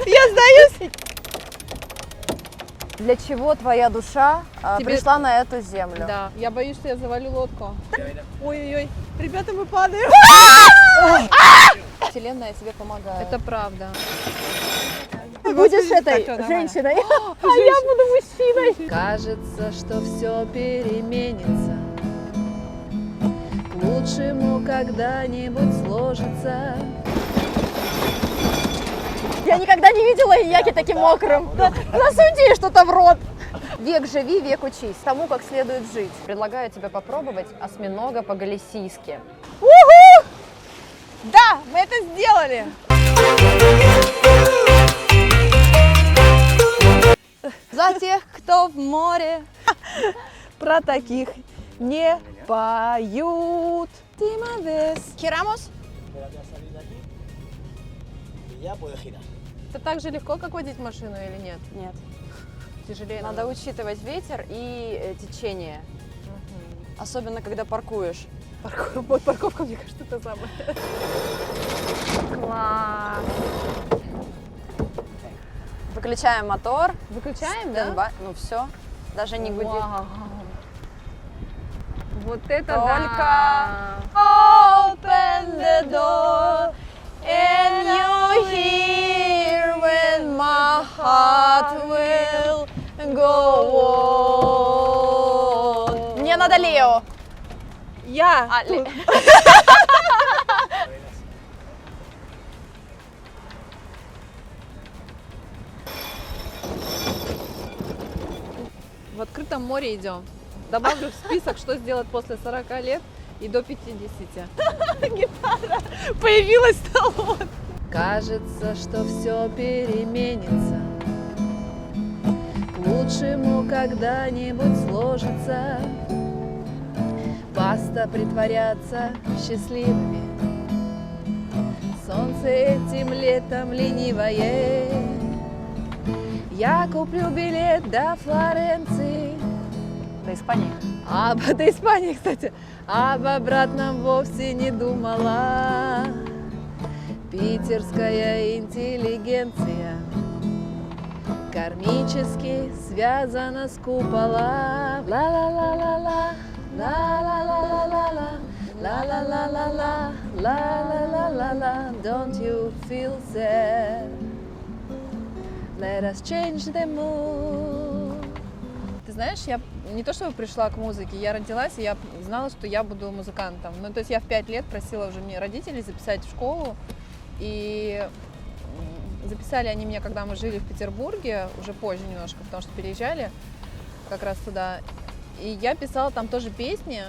Я сдаюсь. Для чего твоя душа пришла на эту землю? Да, я боюсь, что я завалю лодку. Ой-ой-ой, ребята, мы падаем. Вселенная тебе помогает. Это правда. Ты будешь этой всё нормально. женщиной, а я буду мужчиной. Кажется, что все переменится, к лучшему когда-нибудь сложится. Я никогда не видела Ияки таким мокрым. Засуньте ей что-то в рот. Век живи, век учись. Тому, как следует жить. Предлагаю тебе попробовать осьминога по-галисийски. Уху! Да, мы это сделали. За тех, кто в море. Про таких не поют. Тимовес. Хирамос? Это так же легко, как водить машину или нет? Нет. Тяжелее. Надо учитывать ветер и течение. Особенно, когда паркуешь. Вот парковка, мне кажется, это самое. Класс. Выключаем мотор. Выключаем, да? Стендбай. Ну все, даже не гудит. Вау. Вот это Только да! open the door and you hear when my heart will go on. Мне надо Лео. Я! Тут. В открытом море идем. Добавлю в список, что сделать после 40 лет и до 50. Гитара появилась на лодке. Кажется, что все переменится, к лучшему когда-нибудь сложится. Баста притворяться счастливыми, солнце этим летом ленивое. Я куплю билет до Флоренции. До Испании. До Испании, кстати. Об обратном вовсе не думала. Питерская интеллигенция кармически связана с купола. Ла-ла-ла-ла-ла, ла-ла-ла-ла-ла-ла, ла-ла-ла-ла-ла, ла-ла-ла-ла-ла. Don't you feel sad? Let us change the mood. Ты знаешь, я не то чтобы пришла к музыке, я родилась, и я знала, что я буду музыкантом. Ну, то есть я в 5 лет просила уже мне родителей записать в школу, и записали они меня, когда мы жили в Петербурге, уже позже немножко, потому что переезжали как раз туда. И я писала там тоже песни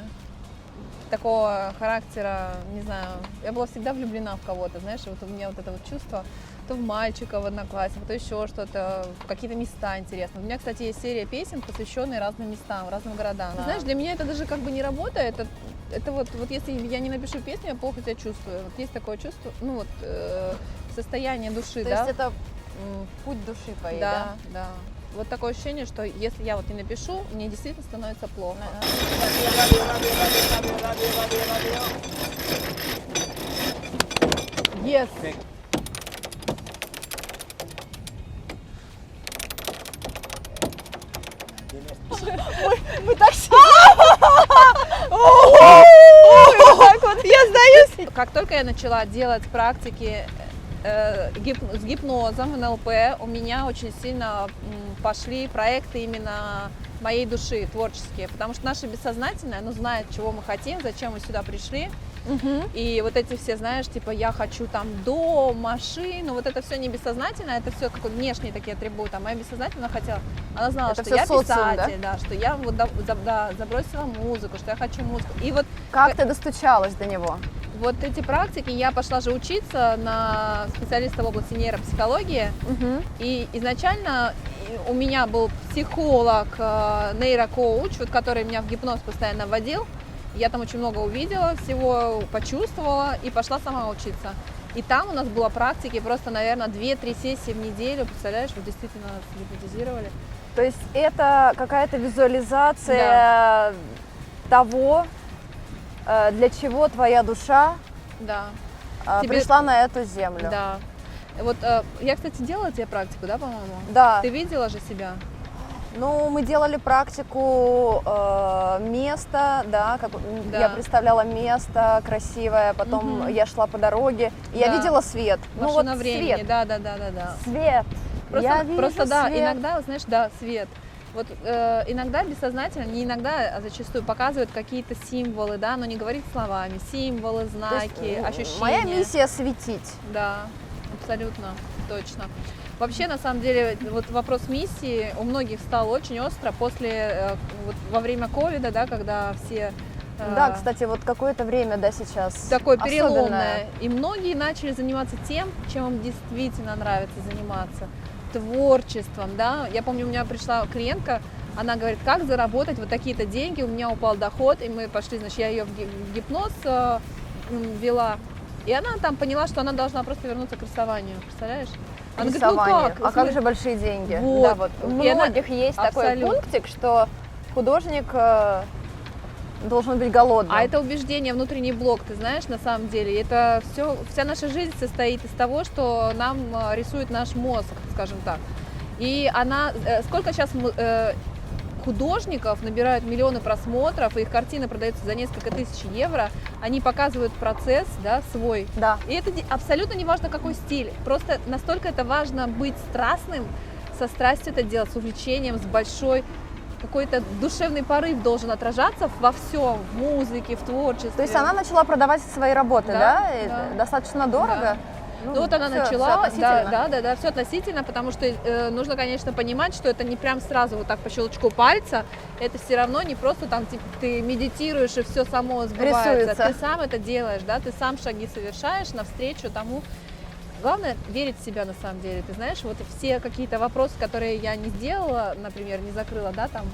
такого характера, не знаю, я была всегда влюблена в кого-то, знаешь, вот у меня вот это вот чувство, то в мальчика в одноклассниках, то еще что-то, в какие-то места интересные. У меня, кстати, есть серия песен, посвященные разным местам, разным городам. Да. Знаешь, для меня это даже как бы не работает, это вот если я не напишу песню, я плохо себя чувствую. Вот есть такое чувство, ну вот, состояние души, То да? есть это путь души твоей, Да, да? да. Вот такое ощущение, что если я вот не напишу, мне действительно становится плохо. Yes. Мы так я сдаюсь. Как только я начала делать практики с гипнозом в НЛП, у меня очень сильно пошли проекты именно моей души, творческие, потому что наше бессознательное, оно знает, чего мы хотим, зачем мы сюда пришли. И вот эти все, знаешь, типа я хочу там дом, машину, вот это все не бессознательно, это все как внешние такие атрибуты, а моя бессознательная хотела, она знала, Это что я социум, писатель, да, что я вот забросила музыку, что я хочу музыку. И вот Как ты достучалась до него? вот эти практики, я пошла же учиться на специалиста в области нейропсихологии, и изначально у меня был психолог, нейрокоуч, вот, который меня в гипноз постоянно вводил. Я там очень много увидела всего, почувствовала и пошла сама учиться. И там у нас было практики просто, наверное, 2-3 сессии в неделю, представляешь, вот действительно нас гипнотизировали. То есть это какая-то визуализация того, для чего твоя душа Да. пришла на эту землю. Да. Вот я, кстати, делала тебе практику, да, по-моему? Да. Ты видела же себя? Ну, мы делали практику места, да, как Да. я представляла место красивое, потом я шла по дороге, и я Да. видела свет. Ну вот Машина времени, свет. да. Свет. Я вижу Просто да, свет. иногда, знаешь, да, свет. Вот иногда бессознательно, не иногда, а зачастую показывают какие-то символы, да, но не говорит словами, символы, То знаки, есть, ощущения. моя миссия светить. Да, абсолютно, точно. Вообще, на самом деле, вот вопрос миссии у многих стал очень остро после, вот во время ковида, да, когда все... Да, кстати, вот какое-то время, да, сейчас. Такое особенное. переломное. И многие начали заниматься тем, чем им действительно нравится заниматься. Творчеством, да. Я помню, у меня пришла клиентка, она говорит, как заработать вот такие-то деньги, у меня упал доход, и мы пошли, значит, я ее в гипноз ввела, и она там поняла, что она должна просто вернуться к рисованию, представляешь? Она говорит, ну Рисование. как? А как же большие деньги? Вот. Да, вот. У И она- многих есть такой Абсолютно. пунктик, что художник должен быть голодным. А это убеждение, внутренний блок, ты знаешь, на самом деле. Это все, вся наша жизнь состоит из того, что нам рисует наш мозг, скажем так. И она, сколько сейчас художников набирают миллионы просмотров, и их картины продаются за несколько тысяч евро, они показывают процесс, да, свой. Да. И это абсолютно не важно, какой стиль. Просто настолько это важно быть страстным, со страстью это делать, с увлечением, с большой какой-то душевный порыв должен отражаться во всем, в музыке, в творчестве. То есть она начала продавать свои работы, Да, да? И да. достаточно дорого? Да. Ну вот она всё- начала, всё относительно. да, все относительно, потому что нужно, конечно, понимать, что это не прям сразу вот так по щелчку пальца, это все равно не просто там типа, ты медитируешь и все само сбывается, Рисуется. ты сам это делаешь, да, ты сам шаги совершаешь навстречу тому. Главное верить в себя на самом деле, ты знаешь, вот все какие-то вопросы, которые я не сделала, например, не закрыла, да, там,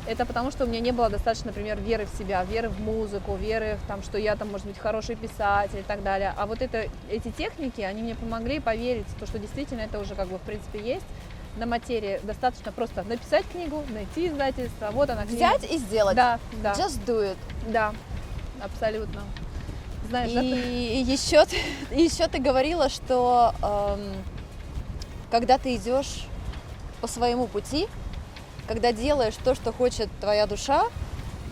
это потому, что у меня не было достаточно, например, веры в себя, веры в музыку, веры в том, что я там, может быть, хороший писатель и так далее. А вот эти техники, они мне помогли поверить в то, что действительно это уже как бы в принципе есть на материи. Достаточно просто написать книгу, найти издательство, вот она книга. Взять и сделать. Да, Just do it. да, абсолютно. Знаешь, да? И еще ты говорила, что когда ты идешь по своему пути, когда делаешь то, что хочет твоя душа,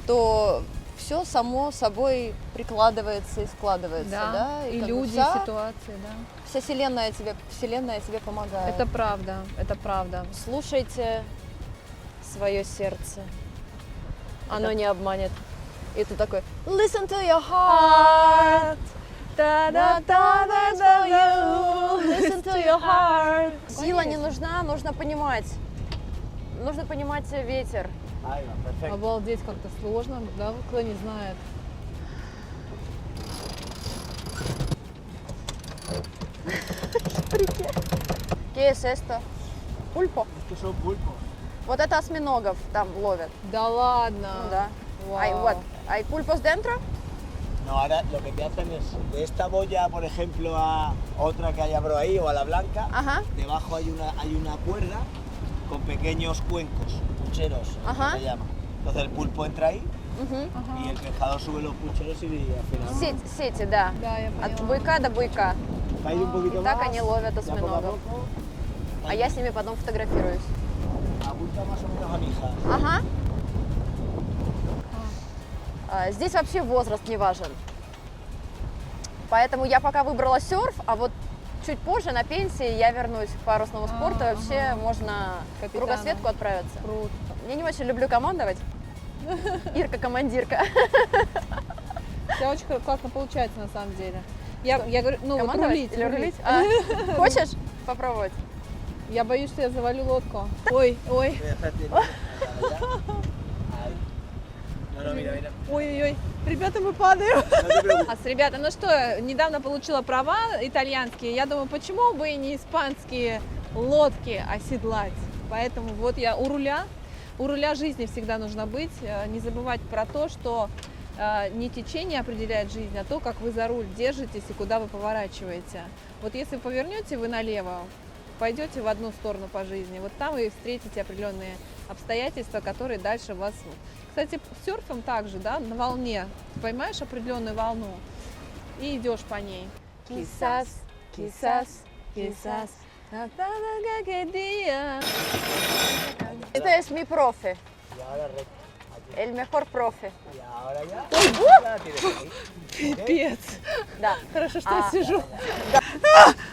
то все само собой прикладывается и складывается, да? и как бы люди, вся, ситуации, да. вся вселенная тебе помогает. Это правда, это правда. Слушайте свое сердце, оно не обманет. И ты такой, listen to your heart, listen to your heart. Сила не нужна, нужно понимать ветер. Ahí va, perfecto. Обалдеть, как-то сложно, да, кто не знает. ¿Qué es esto? Пульпо. Estos son pulpos. Вот это осьминогов там ловят. Да ладно. Ну да. Вау. Hay pulpos dentro? No, ahora lo que te hacen es de esta boya, por ejemplo, a otra que hay abro ahí o a la blanca, Ajá. debajo hay una cuerda con pequeños cuencos, pucheros, Ajá. se llama. Entonces el pulpo entra ahí Угу. y el pescador sube los pucheros y al final Сети, да. Да, я От поняла. буйка до буйка. cae un poquito И так más. они ловят ya poco a осьминогов. poco, А я с ними потом фотографируюсь. apunta más o menos a mi hija. Ага. Здесь вообще возраст не важен. Поэтому я пока выбрала серф, а вот чуть позже на пенсии я вернусь к парусному спорту. И вообще можно в Капитаном. кругосветку отправиться. Круто. Я не очень люблю командовать. Ирка командирка. У тебя очень классно получается на самом деле. Я говорю, ну вот Командовать рулить, или рулить. рулить? Хочешь попробовать? Я боюсь, что я завалю лодку. Ой, ой, Voy a hacerte allá. Ahí. No, no, mira, mira. ой, ребята, мы падаем. No te preocupes. Ребята, ну что, недавно получила права итальянские. Я думаю, почему бы и не испанские лодки оседлать? Поэтому вот я у руля жизни всегда нужно быть. Не забывать про то, что не течение определяет жизнь, а то, как вы за руль держитесь и куда вы поворачиваете. Вот если повернете вы налево, пойдете в одну сторону по жизни, вот там вы встретите определенные обстоятельства, которые дальше вас... Кстати, серфом также, да, на волне. Ты поймаешь определенную волну и идешь по ней. Quizás, quizás hasta que día. Это es mi profe, Y ahora recto. Aquí. el mejor profe. Y ahora ya. Ya tienes ahí. Пипец. Да. Хорошо, что я сижу.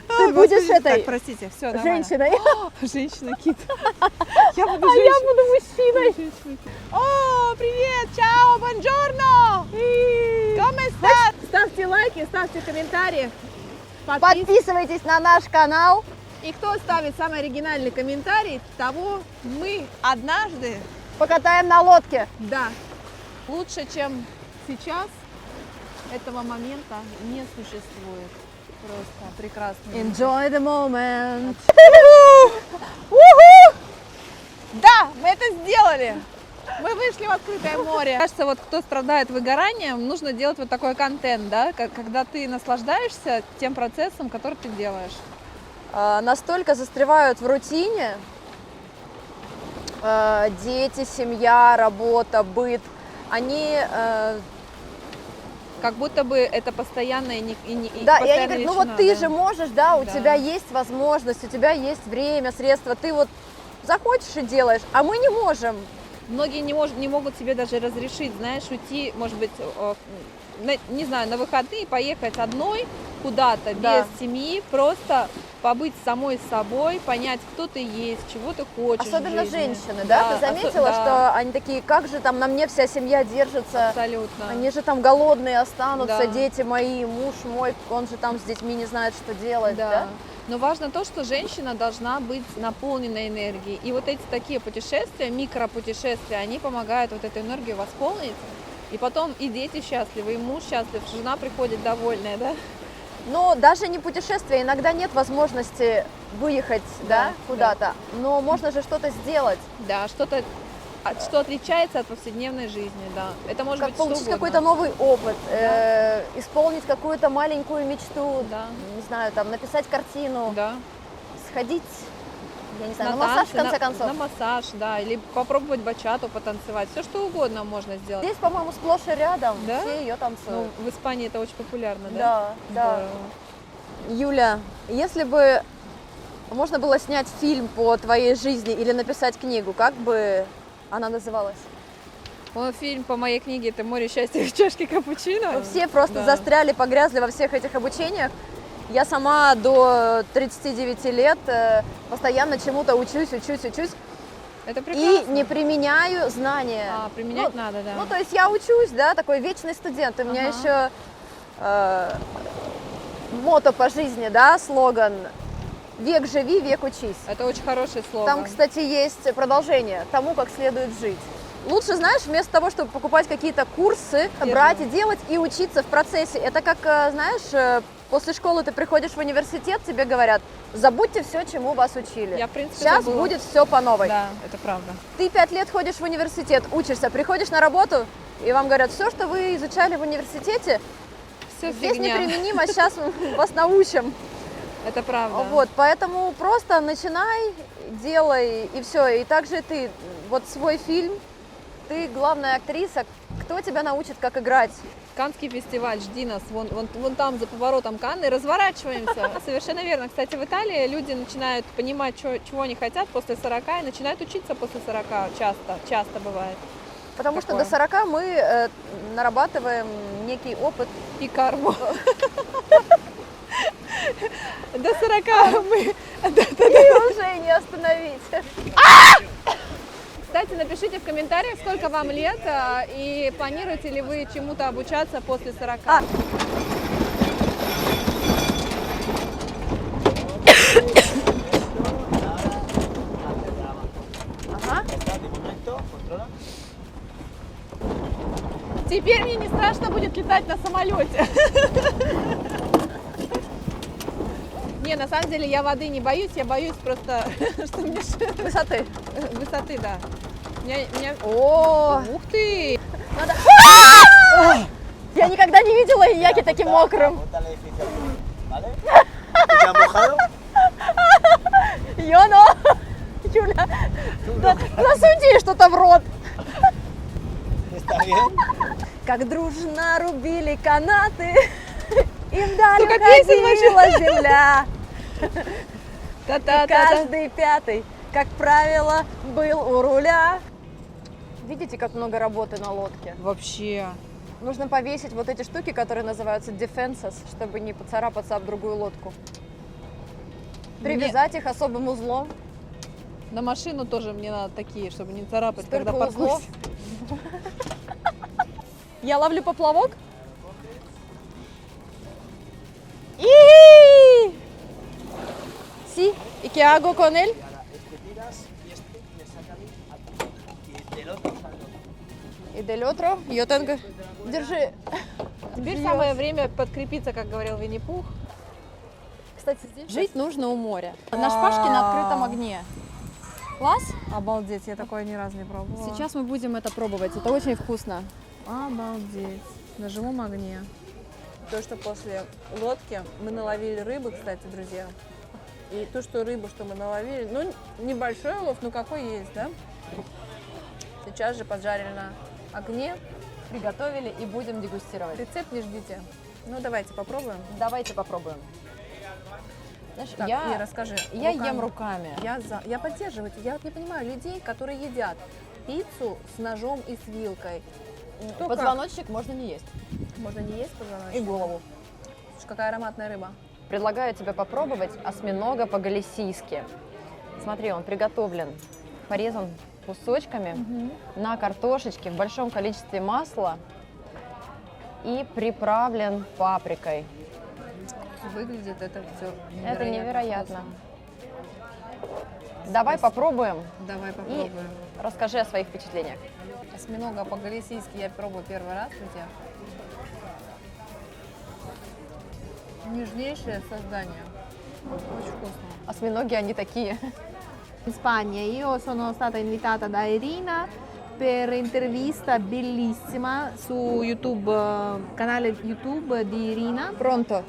Ты будешь этой Так, простите, все, нормально. женщиной, Женщина-кит. Я буду а я женщиной. буду мужчиной. Женщина-кит. О, привет, чао, бонжорно. Come estás? Ставьте лайки, ставьте комментарии. Подписывайтесь на наш канал. И кто ставит самый оригинальный комментарий, того мы однажды, Покатаем на лодке. да, лучше, чем сейчас, этого момента не существует. Просто прекрасно. Enjoy the moment. Да, мы это сделали. Мы вышли в открытое море. Кажется, вот кто страдает выгоранием, нужно делать вот такой контент, да, когда ты наслаждаешься тем процессом, который ты делаешь. Настолько застревают в рутине. Дети, семья, работа, быт. Они Как будто бы это постоянное да, и они говорят, ну вот ты же можешь, да, у Да. тебя есть возможность, у тебя есть время, средства, ты вот захочешь и делаешь, а мы не можем. Многие не могут себе даже разрешить, знаешь, уйти, может быть, не знаю, на выходные поехать одной куда-то, Да. без семьи, просто побыть самой собой, понять, кто ты есть, чего ты хочешь. Особенно в жизни. женщины, да? Ты заметила, да, что они такие, как же там на мне вся семья держится, абсолютно. они же там голодные останутся, Да. дети мои, муж мой, он же там с детьми не знает, что делать, да? Да. Но важно то, что женщина должна быть наполнена энергией. И вот эти такие путешествия, микропутешествия, они помогают вот эту энергию восполнить. И потом и дети счастливы, и муж счастлив, жена приходит довольная, да? Но даже не путешествие, иногда нет возможности выехать, да, Да, куда-то, но можно же что-то сделать, Да, что-то, что отличается от повседневной жизни, да. Это может как быть получить что какой-то угодно. новый опыт, исполнить какую-то маленькую мечту, Да. не знаю, там, написать картину, Да. сходить, я не знаю, на танцы, массаж, в конце концов. На массаж, да, или попробовать бачату потанцевать. Все что угодно можно сделать. Здесь, по-моему, сплошь и рядом, Да? все ее Ну, танцуют. в Испании это очень популярно, да? Да, да. Здорово. Юля, если бы можно было снять фильм по твоей жизни или написать книгу, как бы она называлась? Мой фильм по моей книге «Это море счастья в чашке капучино». Мы все просто Да. застряли, погрязли во всех этих обучениях. Я сама до 39 лет постоянно чему-то учусь. Это И прекрасно. не применяю знания. А, применять надо, да. Ну, то есть я учусь, да, такой вечный студент. У меня Ага. еще мото по жизни, да, слоган «Век живи, век учись». Это очень хороший слоган. Там, кстати, есть продолжение тому, как следует жить. Лучше, знаешь, вместо того, чтобы покупать какие-то курсы, брать и делать, и учиться в процессе. Это как, знаешь, после школы ты приходишь в университет, тебе говорят, забудьте все, чему вас учили. Я, в принципе, Сейчас забыла. будет все по новой. Да, это правда. Ты 5 лет ходишь в университет, учишься, приходишь на работу, и вам говорят, все, что вы изучали в университете, Все здесь фигня. неприменимо, сейчас мы вас научим. Это правда. Вот, поэтому просто начинай, делай, и все. И также ты, вот свой фильм, ты главная актриса, кто тебя научит, как играть? Каннский фестиваль, жди нас, вон там за поворотом Канны, разворачиваемся. Совершенно верно. Кстати, в Италии люди начинают понимать, чего они хотят после 40, и начинают учиться после 40, часто бывает. Потому что Такое. до 40 мы нарабатываем некий опыт. И карму. До 40 мы... И уже не остановить. Кстати, напишите в комментариях, сколько вам лет, и планируете ли вы чему-то обучаться после 40. Ага. Está, de momento, controla. Теперь мне не страшно будет летать на самолете. Не, на самом деле я воды не боюсь, я боюсь просто, что мне Высоты. высоты, да. Меня... О, Ух ты! надо... Я никогда не видела Ияки таким мокрым. Apunta al edificio azul, ¿vale? ¿Tú te has mojado? Йоно! Юля, засуньте что-то в рот. ¿Está bien? Как дружно рубили канаты, им вдаль Сука, песен уходила земля. Та-та-та-та. Каждый пятый, как правило, был у руля. Видите, как много работы на лодке? Вообще. Нужно повесить вот эти штуки, которые называются defenses, чтобы не поцарапаться об другую лодку. Привязать их особым узлом. На машину тоже мне надо такие, чтобы не царапать, Столько когда узлов. паркуюсь. Я ловлю поплавок. И Sí, ¿y qué hago con él? Y ahora este tiras y este me saca a mí aquí. Y del otro sale. И del otro, yo tengo... Держи. Теперь самое время подкрепиться, как говорил Винни-Пух. Кстати, здесь жить нужно у моря. На шпажке на открытом огне. Класс? Обалдеть, я такое ни разу не пробовала. Сейчас мы будем это пробовать. Это очень вкусно. Обалдеть. На живом огне. То, что после лодки мы наловили рыбы, кстати, друзья. И то, что рыбу, что мы наловили, ну, небольшой улов, ну какой есть, да? Сейчас же поджарили на огне. Приготовили и будем дегустировать. Рецепт не ждите. Ну, давайте попробуем. Давайте попробуем. Знаешь, Так, я Ира, расскажи. ем руками. Я поддерживаю. Я вот не понимаю людей, которые едят пиццу с ножом и с вилкой. Кто как? Позвоночник можно не есть. Можно не есть И позвоночник? голову. Слушай, какая ароматная рыба. Предлагаю тебе попробовать осьминога по-галисийски. Смотри, он приготовлен, порезан кусочками на картошечке в большом количестве масла и приправлен паприкой. Выглядит это все Это невероятно. Давай попробуем Давай и попробуем. расскажи о своих впечатлениях. Осьминога по-галисийски я пробую первый раз, друзья. Нежнейшее создание. Очень вкусно. Осьминоги, они такие. In Spagna io sono stata invitata da Irina per intervista bellissima su YouTube, canale YouTube di Irina. Пронто.